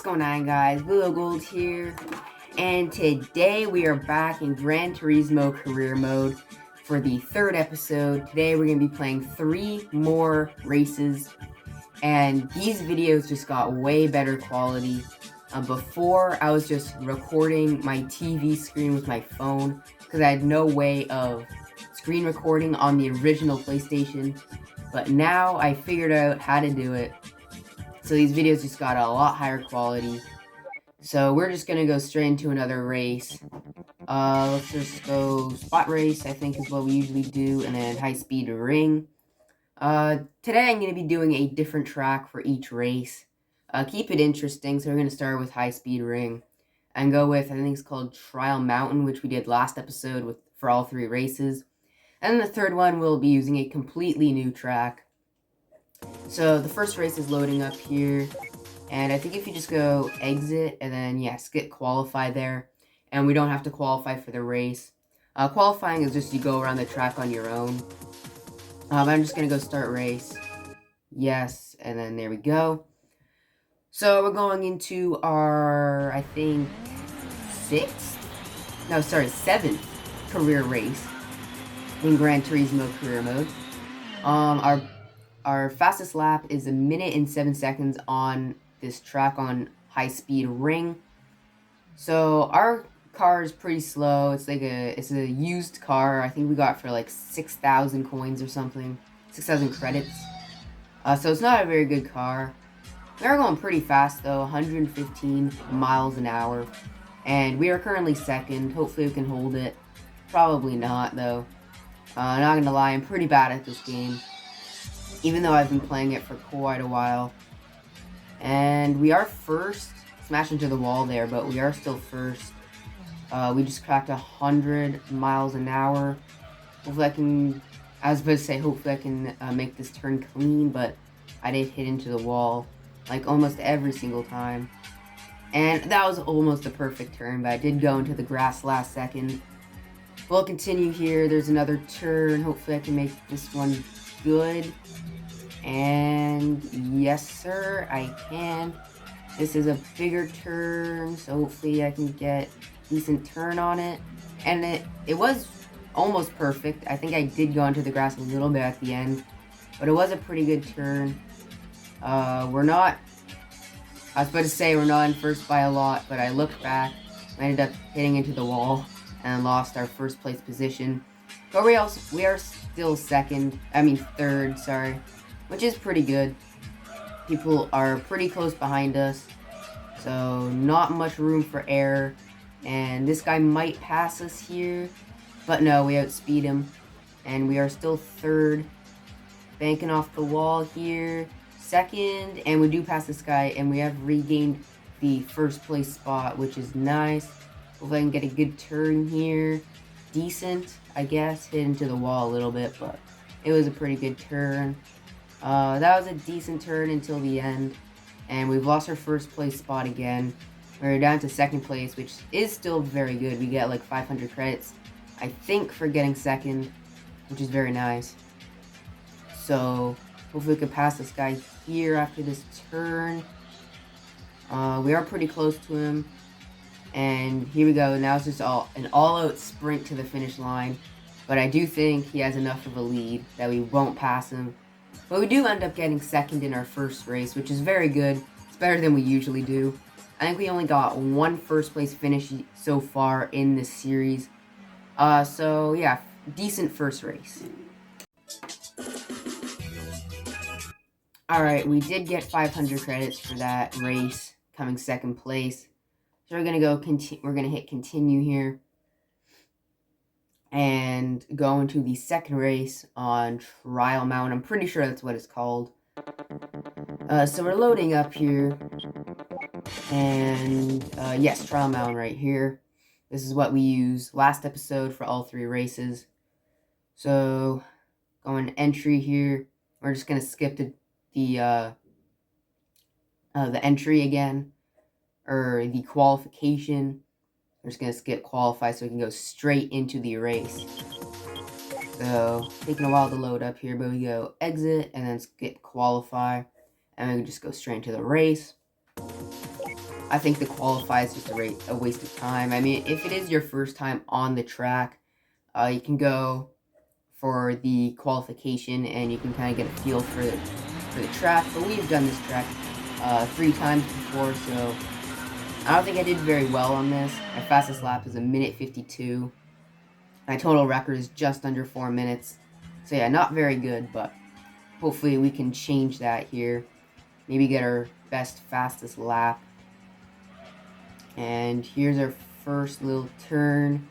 What's going on, guys? Willow Gold here, and today we are back in Gran Turismo career mode for the third episode. Today we're going to be playing 3 more races, and these videos just got way better quality. Before, I was just recording my TV screen with my phone because I had no way of screen recording on the original PlayStation, but now I figured out how to do it. So these videos just got a lot higher quality. So we're just gonna go straight into another race. Let's just go spot race, I think is what we usually do, and then high speed ring. Today I'm gonna be doing a different track for each race. Keep it interesting, so we're gonna start with high speed ring. And go with, I think it's called Trial Mountain, which we did last episode for all 3 races. And then the third one we'll be using a completely new track. So the first race is loading up here, and I think if you just go exit and then skip qualify there, and we don't have to qualify for the race. Qualifying is just you go around the track on your own. I'm just gonna go start race. Yes, and then there we go. So we're going into our, I think, 7th career race in Gran Turismo career mode. Our fastest lap is 1 minute and 7 seconds on this track on high speed ring. So our car is pretty slow. It's a used car. I think we got it for like 6,000 coins or something, 6,000 credits. So it's not a very good car. We are going pretty fast though, 115 miles an hour, and we are currently second. Hopefully we can hold it. Probably not though. Not gonna lie, I'm pretty bad at this game, even though I've been playing it for quite a while. And we are first. Smashed into the wall there, but we are still first. We just cracked 100 miles an hour. Hopefully I was supposed to say hopefully I can make this turn clean, but I did hit into the wall like almost every single time. And that was almost a perfect turn, but I did go into the grass last second. We'll continue here. There's another turn. Hopefully I can make this one good. And yes sir, I can. This is a bigger turn, so hopefully I can get a decent turn on it. And it was almost perfect. I think I did go into the grass a little bit at the end, but it was a pretty good turn. I was about to say we're not in first by a lot, but I looked back. I ended up hitting into the wall and lost our first place position. But we are still third, sorry, which is pretty good. People are pretty close behind us, so not much room for error. And this guy might pass us here, but no, we outspeed him. And we are still third, banking off the wall here. Second, and we do pass this guy, and we have regained the first place spot, which is nice. Hopefully I can get a good turn here. Decent, I guess. Hit into the wall a little bit, but it was a pretty good turn. That was a decent turn until the end, and we've lost our first place spot again. We're down to second place, which is still very good. We get like 500 credits, I think, for getting second, which is very nice. So hopefully we can pass this guy here after this turn. We are pretty close to him, and here we go. Now it's just an all-out sprint to the finish line, but I do think he has enough of a lead that we won't pass him. But we do end up getting second in our first race, which is very good. It's better than we usually do. I think we only got 1 first place finish so far in this series. So yeah, decent first race. Alright, we did get 500 credits for that race, coming second place. So we're gonna hit continue here and go into the second race on Trial Mountain. I'm pretty sure that's what it's called. So we're loading up here, and yes, Trial Mountain right here. This is what we used last episode for all 3 races. So going entry here. We're just gonna skip the entry again, or the qualification. We're just going to skip qualify so we can go straight into the race. So, taking a while to load up here, but we go exit and then skip qualify. And then we just go straight into the race. I think the qualify is just a waste of time. I mean, if it is your first time on the track, you can go for the qualification and you can kind of get a feel for the track. But we've done this track 3 times before, so I don't think I did very well on this. My fastest lap is a minute 52. My total record is just under 4 minutes. So yeah, not very good, but hopefully we can change that here. Maybe get our best, fastest lap. And here's our first little turn.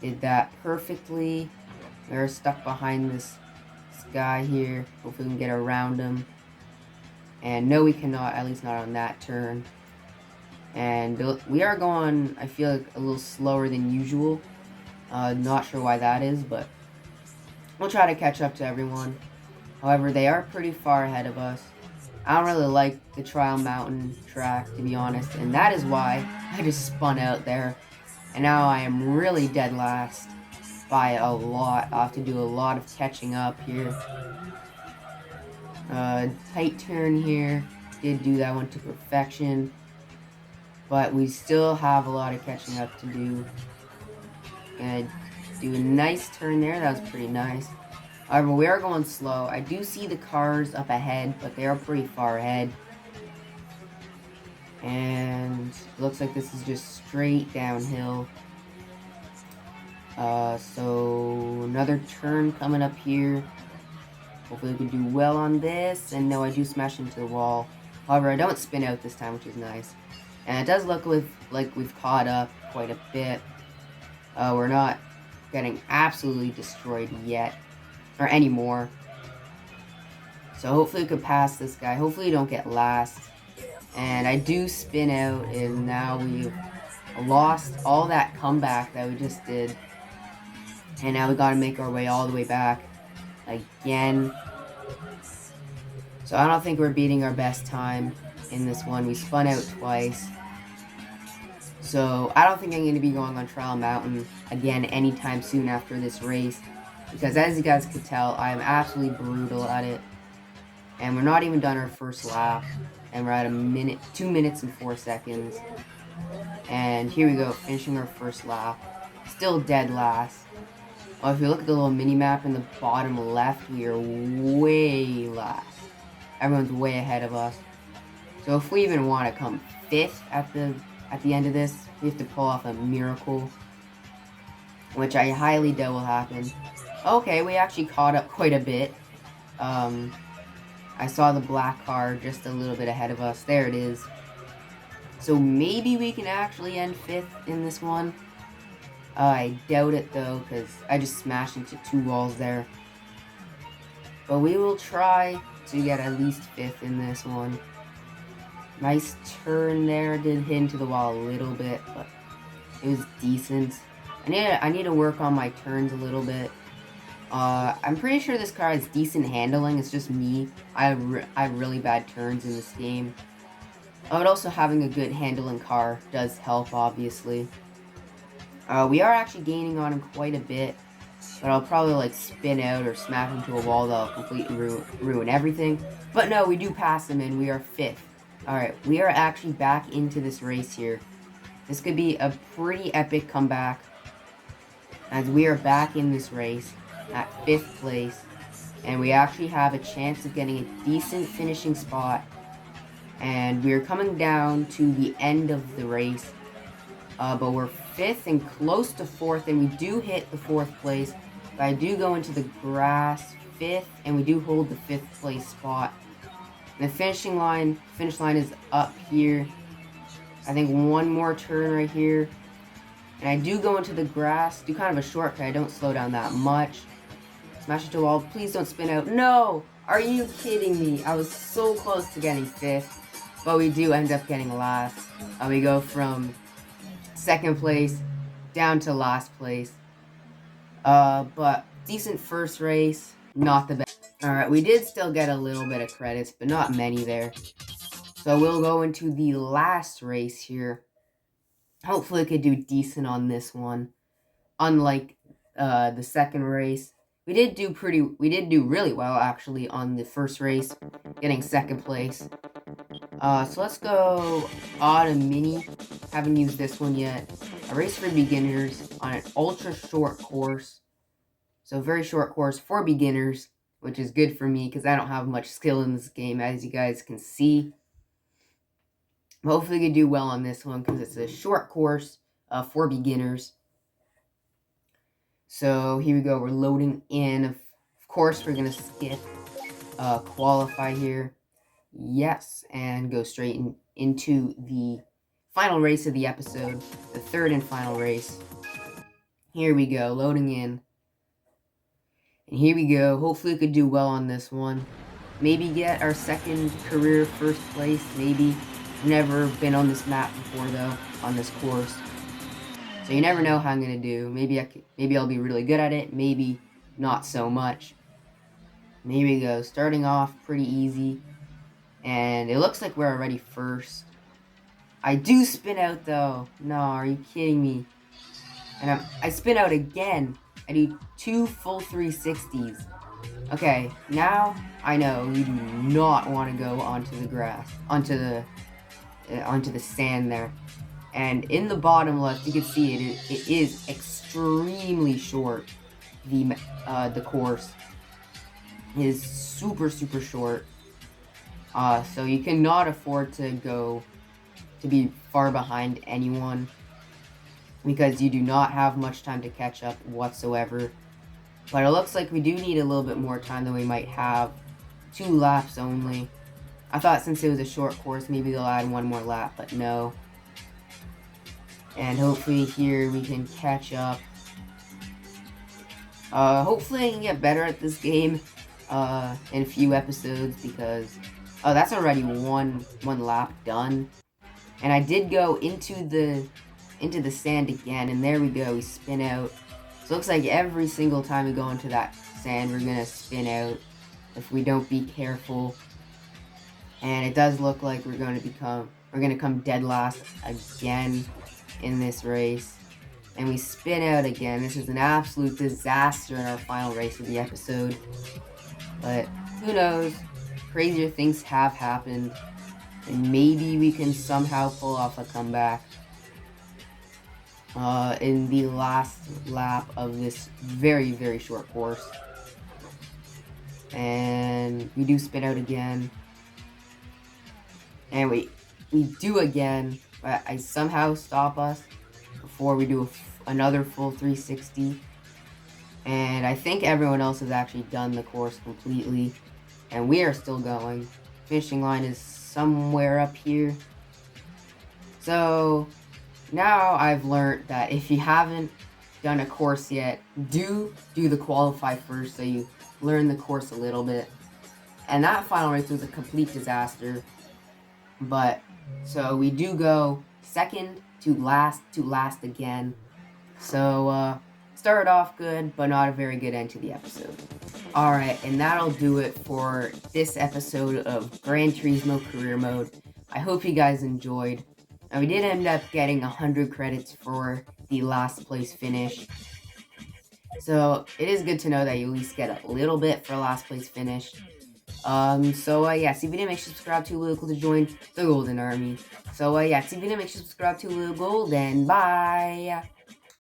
Did that perfectly. We're stuck behind this guy here. Hopefully we can get around him. And no, we cannot, at least not on that turn. And we are going, I feel like, a little slower than usual. Not sure why that is, but we'll try to catch up to everyone. However, they are pretty far ahead of us. I don't really like the Trial Mountain track, to be honest, and that is why I just spun out there. And now I am really dead last by a lot. I'll have to do a lot of catching up here. Tight turn here. Did do that one to perfection. But we still have a lot of catching up to do. Gonna do a nice turn there. That was pretty nice. However, we are going slow. I do see the cars up ahead, but they are pretty far ahead. And it looks like this is just straight downhill. So another turn coming up here. Hopefully we can do well on this. And no, I do smash into the wall. However, I don't spin out this time, which is nice. And it does look like we've caught up quite a bit. We're not getting absolutely destroyed yet. Or anymore. So hopefully we could pass this guy. Hopefully we don't get last. And I do spin out, and now we've lost all that comeback that we just did. And now we gotta make our way all the way back again. So I don't think we're beating our best time in this one. We spun out twice. So I don't think I'm going to be going on Trial Mountain again anytime soon after this race. Because as you guys could tell, I am absolutely brutal at it. And we're not even done our first lap. And we're at 2 minutes and 4 seconds. And here we go, finishing our first lap. Still dead last. Well, if you look at the little mini-map in the bottom left, we are way last. Everyone's way ahead of us. So if we even want to come 5th at the end of this, we have to pull off a miracle. Which I highly doubt will happen. Okay, we actually caught up quite a bit. I saw the black car just a little bit ahead of us. There it is. So maybe we can actually end 5th in this one. I doubt it though, because I just smashed into 2 walls there. But we will try to get at least 5th in this one. Nice turn there. Did hit into the wall a little bit, but it was decent. I need to work on my turns a little bit. I'm pretty sure this car has decent handling. It's just me. I have really bad turns in this game. But also having a good handling car does help, obviously. We are actually gaining on him quite a bit. But I'll probably like spin out or smash into a wall that'll completely ruin everything. But no, we do pass him and we are 5th. Alright, we are actually back into this race here. This could be a pretty epic comeback. As we are back in this race at 5th place. And we actually have a chance of getting a decent finishing spot. And we're coming down to the end of the race. But we're 5th and close to 4th. And we do hit the 4th place. But I do go into the grass 5th. And we do hold the 5th place spot. And the finish line is up here. I think one more turn right here. And I do go into the grass, do kind of a shortcut. I don't slow down that much. Smash it to a wall. Please don't spin out. No! Are you kidding me? I was so close to getting 5th. But we do end up getting last. We go from 2nd place down to last place. But decent first race. Not the best. Alright, we did still get a little bit of credits, but not many there. So we'll go into the last race here. Hopefully we could do decent on this one. Unlike the second race. We did do really well actually on the first race, getting 2nd place. So let's go Autumnring-mini. Haven't used this one yet. A race for beginners on an ultra short course. So very short course for beginners, which is good for me because I don't have much skill in this game, as you guys can see. Hopefully we can do well on this one because it's a short course for beginners. So here we go. We're loading in. Of course, we're going to skip qualify here. Yes, and go straight into the final race of the episode, the third and final race. Here we go, loading in. And here we go. Hopefully we could do well on this one. Maybe get our second career first place, maybe. Never been on this map before, though, on this course. So you never know how I'm going to do. Maybe I'll be really good at it, maybe not so much. And here we go, starting off pretty easy. And it looks like we're already first. I do spin out, though. No, are you kidding me? And I spin out again. I do 2 full 360s. Okay, now I know you do not want to go onto the grass, onto the sand there. And in the bottom left, you can see it is extremely short. The course is super short. So you cannot afford to be far behind anyone because you do not have much time to catch up whatsoever. But it looks like we do need a little bit more time than we might have. 2 laps only. I thought since it was a short course, maybe they'll add 1 more lap, but no. And hopefully here we can catch up. Hopefully I can get better at this game in a few episodes because that's already one lap done. And I did go into the sand again, and there we go, we spin out. So it looks like every single time we go into that sand, we're gonna spin out if we don't be careful. And it does look like we're gonna come dead last again in this race. And we spin out again. This is an absolute disaster in our final race of the episode. But who knows? Crazier things have happened. And maybe we can somehow pull off a comeback in the last lap of this very short course. And we do spin out again. And we do again, but I somehow stop us before we do another full 360. And I think everyone else has actually done the course completely. And we are still going. Finishing line is somewhere up here. So now I've learned that if you haven't done a course yet, do the qualify first so you learn the course a little bit. And that final race was a complete disaster. But so we do go second to last again. So started off good, but not a very good end to the episode. Alright, and that'll do it for this episode of Gran Turismo Career Mode. I hope you guys enjoyed. And we did end up getting 100 credits for the last place finish. So it is good to know that you at least get a little bit for last place finish. Yeah, see if you didn't make sure to subscribe to Little Gold to join the Golden Army. So yeah, see if you didn't make sure to subscribe to Little Gold, and bye!